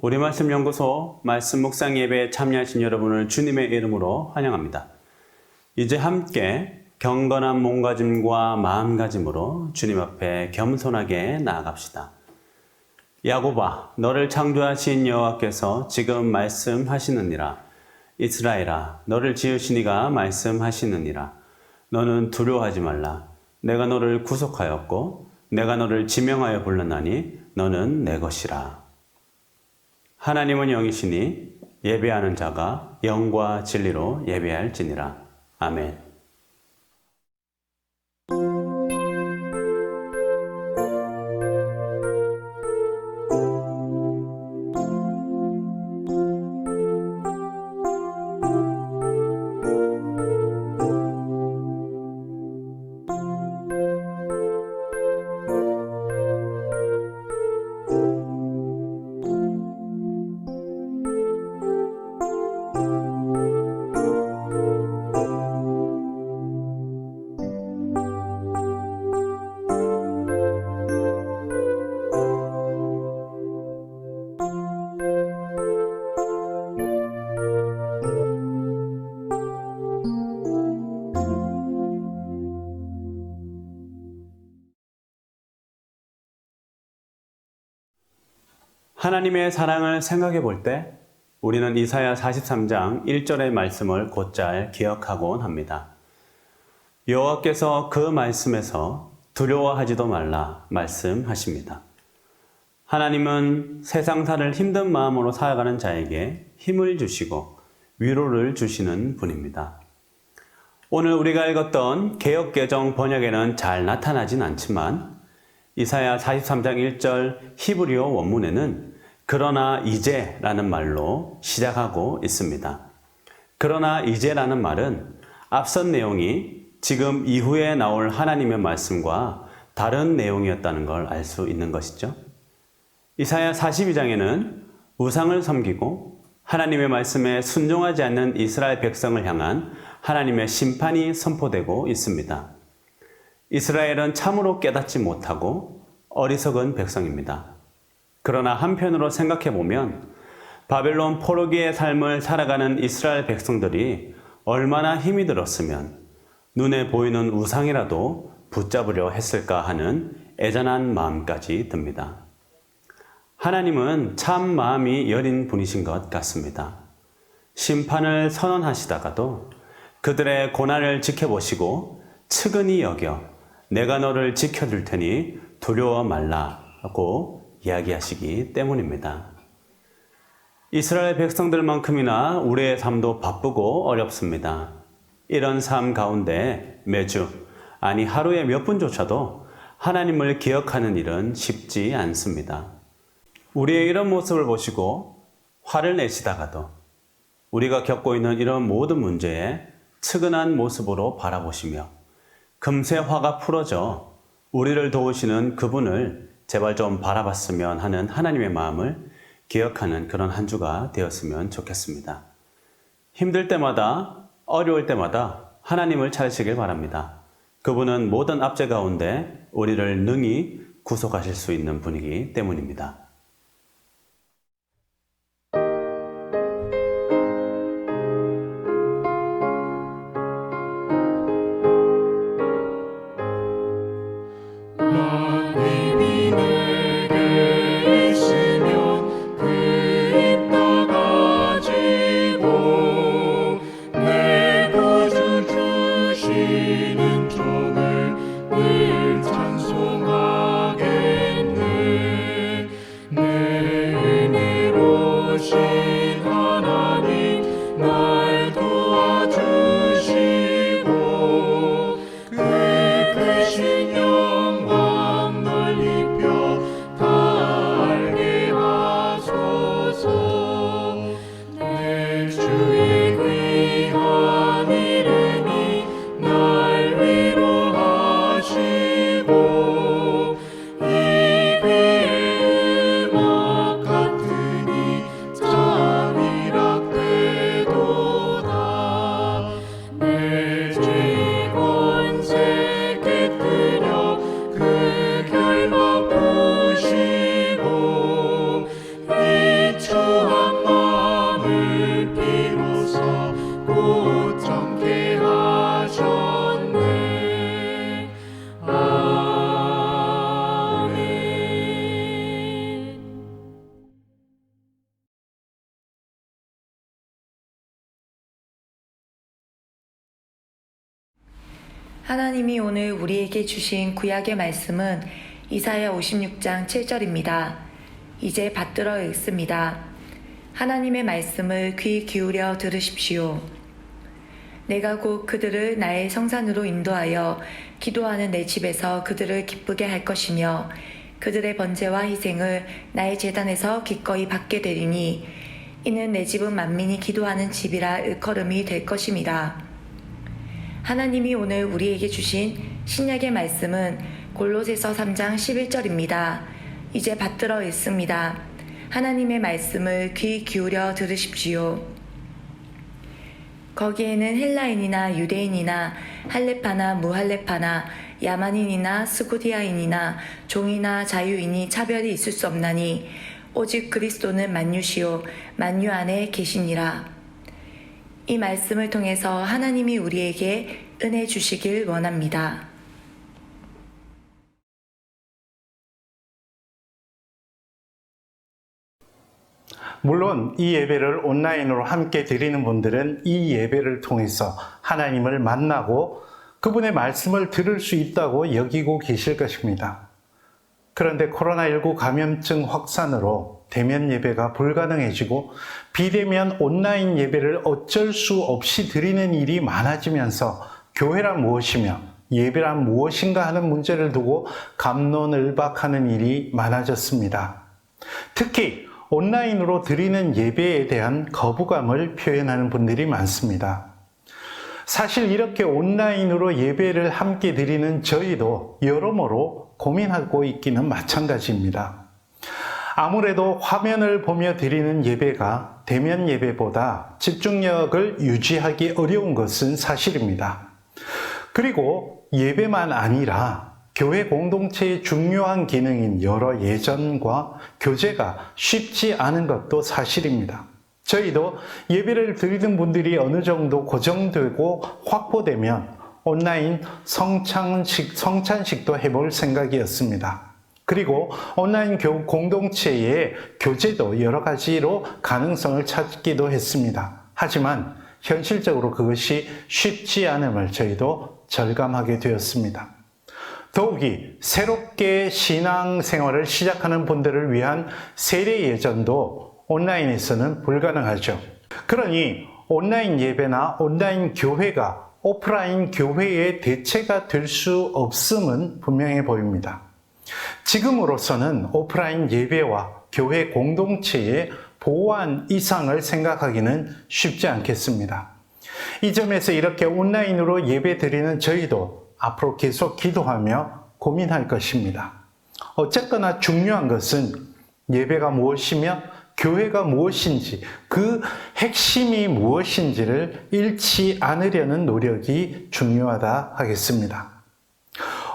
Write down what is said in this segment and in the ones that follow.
우리 말씀 연구소 말씀 묵상 예배에 참여하신 여러분을 주님의 이름으로 환영합니다. 이제 함께 경건한 몸가짐과 마음가짐으로 주님 앞에 겸손하게 나아갑시다. 야곱아, 너를 창조하신 여호와께서 지금 말씀하시느니라. 이스라엘아, 너를 지으신 이가 말씀하시느니라. 너는 두려워하지 말라. 내가 너를 구속하였고 내가 너를 지명하여 불렀나니 너는 내 것이라. 하나님은 영이시니 예배하는 자가 영과 진리로 예배할지니라. 아멘. 하나님의 사랑을 생각해 볼 때 우리는 이사야 43장 1절의 말씀을 곧잘 기억하곤 합니다. 여호와께서 그 말씀에서 두려워하지도 말라 말씀하십니다. 하나님은 세상사를 힘든 마음으로 살아가는 자에게 힘을 주시고 위로를 주시는 분입니다. 오늘 우리가 읽었던 개역개정 번역에는 잘 나타나진 않지만 이사야 43장 1절 히브리어 원문에는 그러나 이제라는 말로 시작하고 있습니다. 그러나 이제라는 말은 앞선 내용이 지금 이후에 나올 하나님의 말씀과 다른 내용이었다는 걸 알 수 있는 것이죠. 이사야 42장에는 우상을 섬기고 하나님의 말씀에 순종하지 않는 이스라엘 백성을 향한 하나님의 심판이 선포되고 있습니다. 이스라엘은 참으로 깨닫지 못하고 어리석은 백성입니다. 그러나 한편으로 생각해 보면 바벨론 포로기의 삶을 살아가는 이스라엘 백성들이 얼마나 힘이 들었으면 눈에 보이는 우상이라도 붙잡으려 했을까 하는 애잔한 마음까지 듭니다. 하나님은 참 마음이 여린 분이신 것 같습니다. 심판을 선언하시다가도 그들의 고난을 지켜보시고 측은히 여겨 내가 너를 지켜줄 테니 두려워 말라고 이야기하시기 때문입니다. 이스라엘 백성들만큼이나 우리의 삶도 바쁘고 어렵습니다. 이런 삶 가운데 매주, 아니 하루에 몇 분조차도 하나님을 기억하는 일은 쉽지 않습니다. 우리의 이런 모습을 보시고 화를 내시다가도 우리가 겪고 있는 이런 모든 문제에 측은한 모습으로 바라보시며 금세 화가 풀어져 우리를 도우시는 그분을 제발 좀 바라봤으면 하는 하나님의 마음을 기억하는 그런 한 주가 되었으면 좋겠습니다. 힘들 때마다, 어려울 때마다 하나님을 찾으시길 바랍니다. 그분은 모든 압제 가운데 우리를 능히 구속하실 수 있는 분이기 때문입니다. 하나님이 오늘 우리에게 주신 구약의 말씀은 이사야 56장 7절입니다. 이제 받들어 읽습니다. 하나님의 말씀을 귀 기울여 들으십시오. 내가 곧 그들을 나의 성산으로 인도하여 기도하는 내 집에서 그들을 기쁘게 할 것이며 그들의 번제와 희생을 나의 제단에서 기꺼이 받게 되리니 이는 내 집은 만민이 기도하는 집이라 일컬음이 될 것임이라. 하나님이 오늘 우리에게 주신 신약의 말씀은 골로새서 3장 11절입니다. 이제 받들어 읽습니다. 하나님의 말씀을 귀 기울여 들으십시오. 거기에는 헬라인이나 유대인이나 할레파나 무할레파나 야만인이나 스구디아인이나 종이나 자유인이 차별이 있을 수 없나니 오직 그리스도는 만유시요 만유 안에 계시니라. 이 말씀을 통해서 하나님이 우리에게 은혜 주시길 원합니다. 물론 이 예배를 온라인으로 함께 드리는 분들은 이 예배를 통해서 하나님을 만나고 그분의 말씀을 들을 수 있다고 여기고 계실 것입니다. 그런데 코로나19 감염증 확산으로 대면 예배가 불가능해지고 비대면 온라인 예배를 어쩔 수 없이 드리는 일이 많아지면서 교회란 무엇이며 예배란 무엇인가 하는 문제를 두고 갑론을박하는 일이 많아졌습니다. 특히 온라인으로 드리는 예배에 대한 거부감을 표현하는 분들이 많습니다. 사실 이렇게 온라인으로 예배를 함께 드리는 저희도 여러모로 고민하고 있기는 마찬가지입니다. 아무래도 화면을 보며 드리는 예배가 대면 예배보다 집중력을 유지하기 어려운 것은 사실입니다. 그리고 예배만 아니라 교회 공동체의 중요한 기능인 여러 예전과 교제가 쉽지 않은 것도 사실입니다. 저희도 예배를 드리는 분들이 어느 정도 고정되고 확보되면 온라인 성찬식도 해볼 생각이었습니다. 그리고 온라인 공동체의 교제도 여러 가지로 가능성을 찾기도 했습니다. 하지만 현실적으로 그것이 쉽지 않음을 저희도 절감하게 되었습니다. 더욱이 새롭게 신앙생활을 시작하는 분들을 위한 세례 예전도 온라인에서는 불가능하죠. 그러니 온라인 예배나 온라인 교회가 오프라인 교회의 대체가 될 수 없음은 분명해 보입니다. 지금으로서는 오프라인 예배와 교회 공동체의 보완 이상을 생각하기는 쉽지 않겠습니다. 이 점에서 이렇게 온라인으로 예배 드리는 저희도 앞으로 계속 기도하며 고민할 것입니다. 어쨌거나 중요한 것은 예배가 무엇이며 교회가 무엇인지, 그 핵심이 무엇인지를 잃지 않으려는 노력이 중요하다 하겠습니다.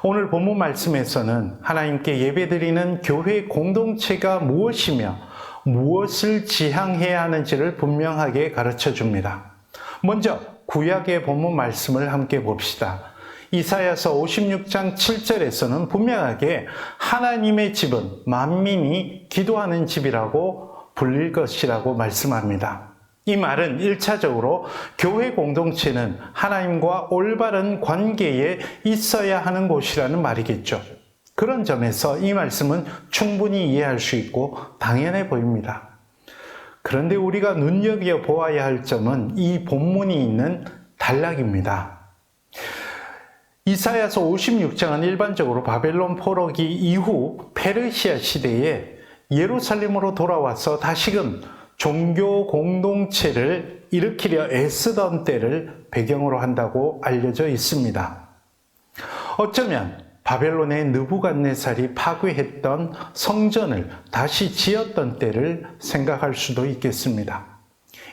오늘 본문 말씀에서는 하나님께 예배드리는 교회 공동체가 무엇이며 무엇을 지향해야 하는지를 분명하게 가르쳐 줍니다. 먼저 구약의 본문 말씀을 함께 봅시다. 이사야서 56장 7절에서는 분명하게 하나님의 집은 만민이 기도하는 집이라고 불릴 것이라고 말씀합니다. 이 말은 1차적으로 교회 공동체는 하나님과 올바른 관계에 있어야 하는 곳이라는 말이겠죠. 그런 점에서 이 말씀은 충분히 이해할 수 있고 당연해 보입니다. 그런데 우리가 눈여겨보아야 할 점은 이 본문이 있는 단락입니다. 이사야서 56장은 일반적으로 바벨론 포로기 이후 페르시아 시대에 예루살렘으로 돌아와서 다시금 종교 공동체를 일으키려 애쓰던 때를 배경으로 한다고 알려져 있습니다. 어쩌면 바벨론의 느부갓네살이 파괴했던 성전을 다시 지었던 때를 생각할 수도 있겠습니다.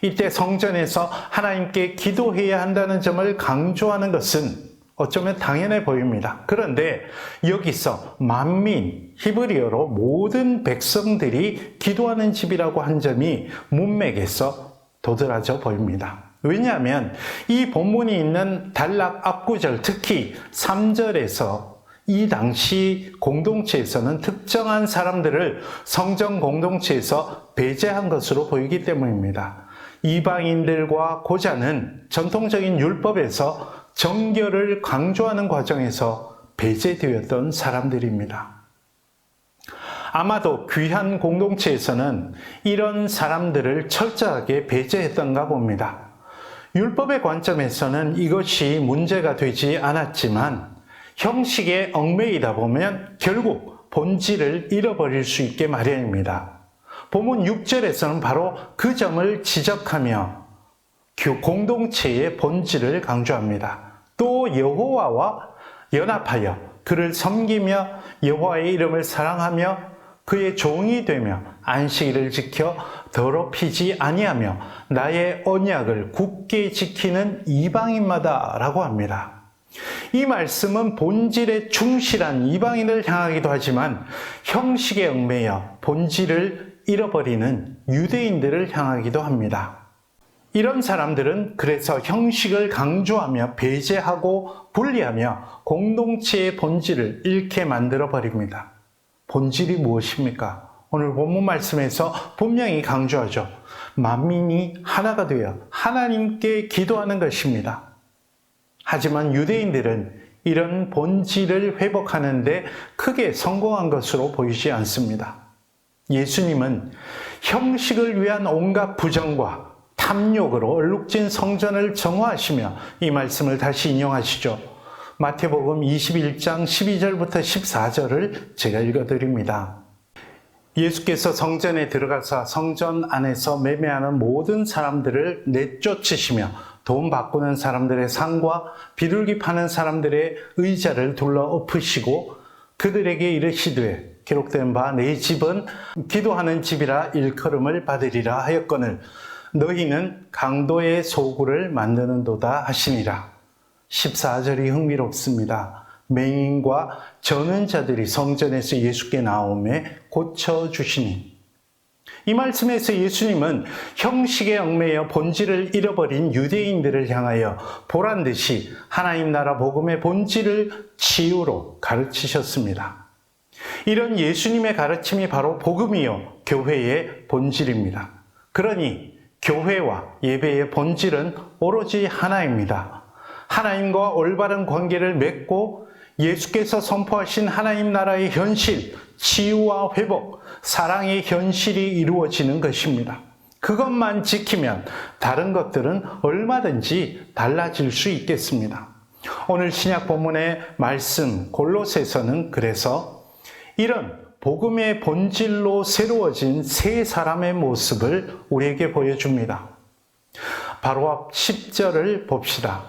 이때 성전에서 하나님께 기도해야 한다는 점을 강조하는 것은 어쩌면 당연해 보입니다. 그런데 여기서 만민, 히브리어로 모든 백성들이 기도하는 집이라고 한 점이 문맥에서 도드라져 보입니다. 왜냐하면 이 본문이 있는 단락 앞구절, 특히 3절에서 이 당시 공동체에서는 특정한 사람들을 성전 공동체에서 배제한 것으로 보이기 때문입니다. 이방인들과 고자는 전통적인 율법에서 정결을 강조하는 과정에서 배제되었던 사람들입니다. 아마도 귀한 공동체에서는 이런 사람들을 철저하게 배제했던가 봅니다. 율법의 관점에서는 이것이 문제가 되지 않았지만 형식에 얽매이다 보면 결국 본질을 잃어버릴 수 있게 마련입니다. 본문 6절에서는 바로 그 점을 지적하며 공동체의 본질을 강조합니다. 또 여호와와 연합하여 그를 섬기며 여호와의 이름을 사랑하며 그의 종이 되며 안식일을 지켜 더럽히지 아니하며 나의 언약을 굳게 지키는 이방인마다 라고 합니다. 이 말씀은 본질에 충실한 이방인을 향하기도 하지만 형식에 얽매여 본질을 잃어버리는 유대인들을 향하기도 합니다. 이런 사람들은 그래서 형식을 강조하며 배제하고 분리하며 공동체의 본질을 잃게 만들어 버립니다. 본질이 무엇입니까? 오늘 본문 말씀에서 분명히 강조하죠. 만민이 하나가 되어 하나님께 기도하는 것입니다. 하지만 유대인들은 이런 본질을 회복하는데 크게 성공한 것으로 보이지 않습니다. 예수님은 형식을 위한 온갖 부정과 탐욕으로 얼룩진 성전을 정화하시며 이 말씀을 다시 인용하시죠. 마태복음 21장 12절부터 14절을 제가 읽어드립니다. 예수께서 성전에 들어가사 성전 안에서 매매하는 모든 사람들을 내쫓으시며 돈 바꾸는 사람들의 상과 비둘기 파는 사람들의 의자를 둘러 엎으시고 그들에게 이르시되 기록된 바 내 집은 기도하는 집이라 일컬음을 받으리라 하였거늘 너희는 강도의 소굴을 만드는도다 하시니라. 14절이 흥미롭습니다. 맹인과 저는 자들이 성전에서 예수께 나오매 고쳐주시니. 이 말씀에서 예수님은 형식에 얽매여 본질을 잃어버린 유대인들을 향하여 보란듯이 하나님 나라 복음의 본질을 치유로 가르치셨습니다. 이런 예수님의 가르침이 바로 복음이요 교회의 본질입니다. 그러니 교회와 예배의 본질은 오로지 하나입니다. 하나님과 올바른 관계를 맺고 예수께서 선포하신 하나님 나라의 현실, 치유와 회복, 사랑의 현실이 이루어지는 것입니다. 그것만 지키면 다른 것들은 얼마든지 달라질 수 있겠습니다. 오늘 신약 본문의 말씀 골로새서는 그래서 이런 복음의 본질로 새로워진 세 사람의 모습을 우리에게 보여줍니다. 바로 앞 10절을 봅시다.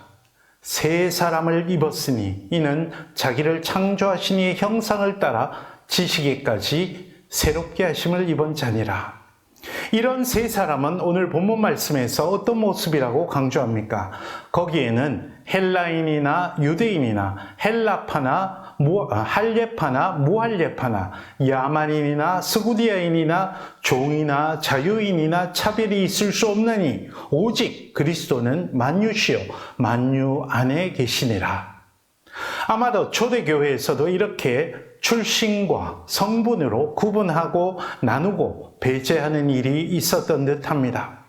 새 사람을 입었으니 이는 자기를 창조하신 이의 형상을 따라 지시기까지 새롭게 하심을 입은 자니라. 이런 세 사람은 오늘 본문 말씀에서 어떤 모습이라고 강조합니까? 거기에는 헬라인이나 유대인이나 헬라파나 할례파나 무할례파나 야만인이나 스구디아인이나 종이나 자유인이나 차별이 있을 수 없느니 오직 그리스도는 만유시요 만유 안에 계시니라. 아마도 초대교회에서도 이렇게 출신과 성분으로 구분하고 나누고 배제하는 일이 있었던 듯합니다.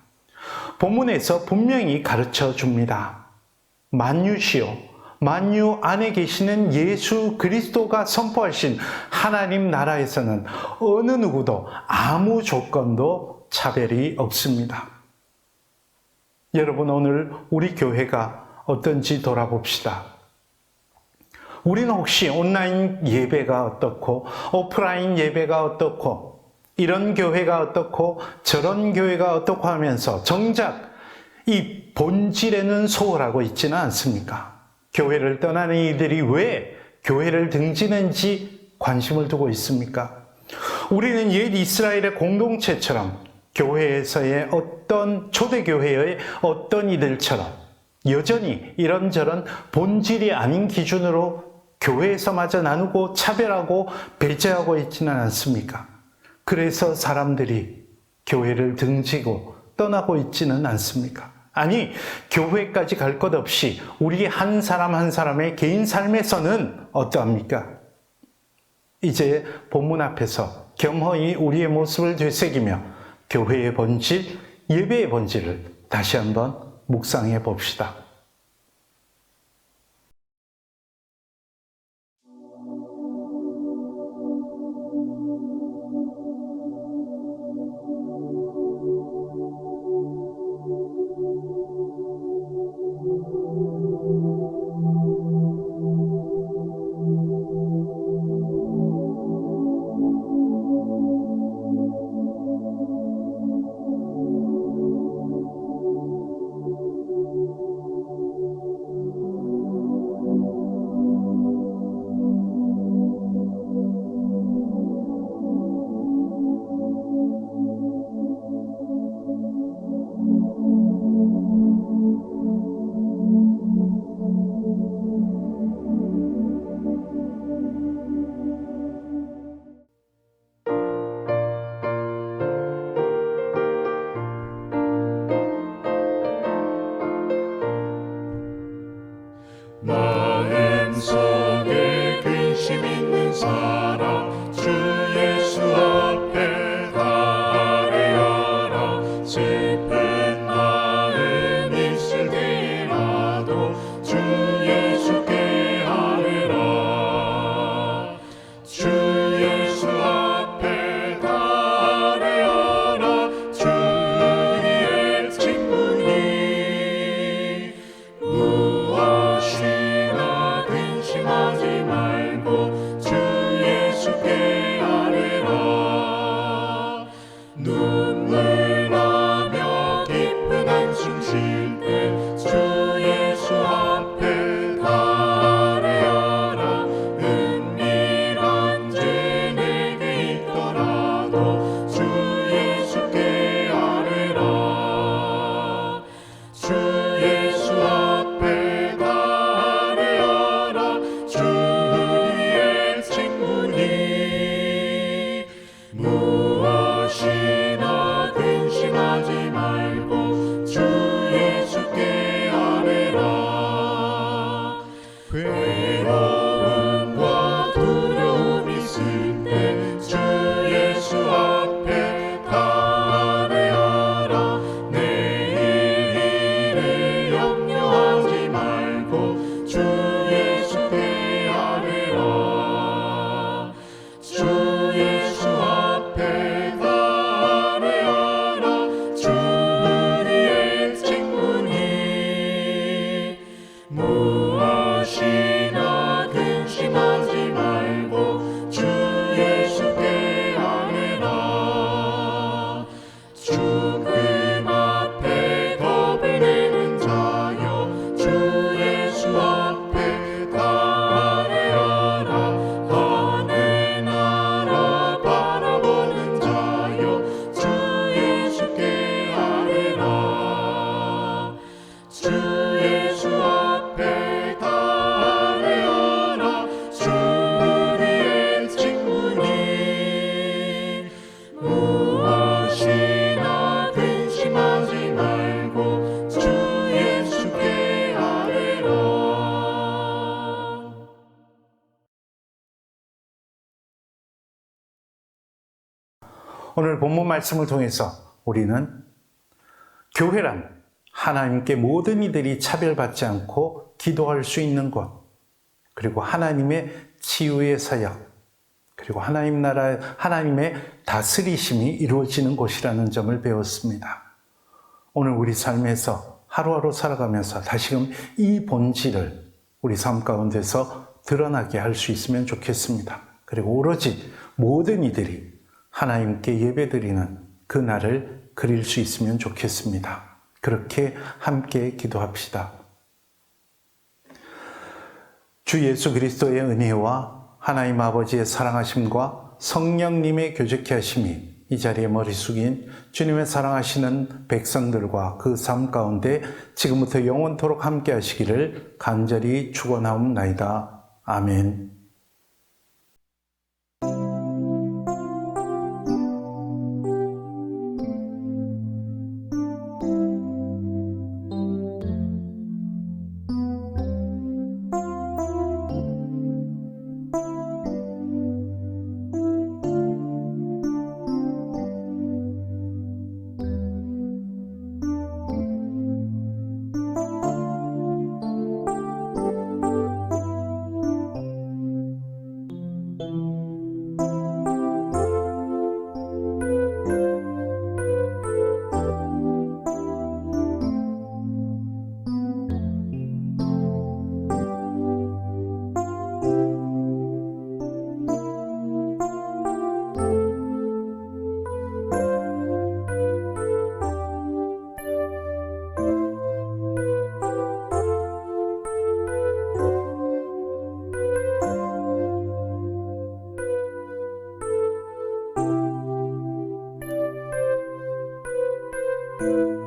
본문에서 분명히 가르쳐 줍니다. 만유시요 만유 안에 계시는 예수 그리스도가 선포하신 하나님 나라에서는 어느 누구도 아무 조건도 차별이 없습니다. 여러분 오늘 우리 교회가 어떤지 돌아봅시다. 우리는 혹시 온라인 예배가 어떻고 오프라인 예배가 어떻고 이런 교회가 어떻고 저런 교회가 어떻고 하면서 정작 이 본질에는 소홀하고 있지는 않습니까? 교회를 떠나는 이들이 왜 교회를 등지는지 관심을 두고 있습니까? 우리는 옛 이스라엘의 공동체처럼 교회에서의 어떤 초대교회의 어떤 이들처럼 여전히 이런저런 본질이 아닌 기준으로 교회에서마저 나누고 차별하고 배제하고 있지는 않습니까? 그래서 사람들이 교회를 등지고 떠나고 있지는 않습니까? 아니, 교회까지 갈 것 없이 우리 한 사람 한 사람의 개인 삶에서는 어떠합니까? 이제 본문 앞에서 겸허히 우리의 모습을 되새기며 교회의 본질, 예배의 본질을 다시 한번 묵상해 봅시다. 슬픈 마음 있을 때라도 주 예수께 아뢰라. 주 예수 앞에 달려라. 주 우리의 친구니 무엇이나 근심하지 말고 주 예수께 아뢰라. 눈물 나며 깊은 한숨 쉴 때 주 예수 앞에 달려라. 은밀한 죄 내게 있더라도 주 예수께 아뢰라. 주 예수 앞에 달려라. 주 우리의 친구니 무엇이나 근심하지 말고 주 예수께 아뢰라. 괴로움과 두려움 있을 때 주 예수 앞에 달려라. 내일 일을 염려하지 말고 주 예수께 아뢰라. 주 예수 앞에 달려라. 주 우리의 친구니 무엇이나 근심하지 말고 주 예수께 아뢰라. 죽음 앞에 겁을 내는 자여 주 예수 앞에 달려라. 하늘 나라 바라보는 자여 주 예수께 아뢰라. 주 예수 앞에 달려라. 주 우리의 친구니 무엇이나 근심하지 말고 주 예수께 아뢰라. 오늘 본문 말씀을 통해서 우리는 교회란 하나님께 모든 이들이 차별받지 않고 기도할 수 있는 곳, 그리고 하나님의 치유의 사역, 그리고 하나님 나라, 하나님의 다스리심이 이루어지는 곳이라는 점을 배웠습니다. 오늘 우리 삶에서 하루하루 살아가면서 다시금 이 본질을 우리 삶 가운데서 드러나게 할 수 있으면 좋겠습니다. 그리고 오로지 모든 이들이 하나님께 예배드리는 그 날을 그릴 수 있으면 좋겠습니다. 그렇게 함께 기도합시다. 주 예수 그리스도의 은혜와 하나님 아버지의 사랑하심과 성령님의 교제케 하심이 이 자리에 머리 숙인 주님의 사랑하시는 백성들과 그 삶 가운데 지금부터 영원토록 함께 하시기를 간절히 축원하옵나이다. 아멘. 주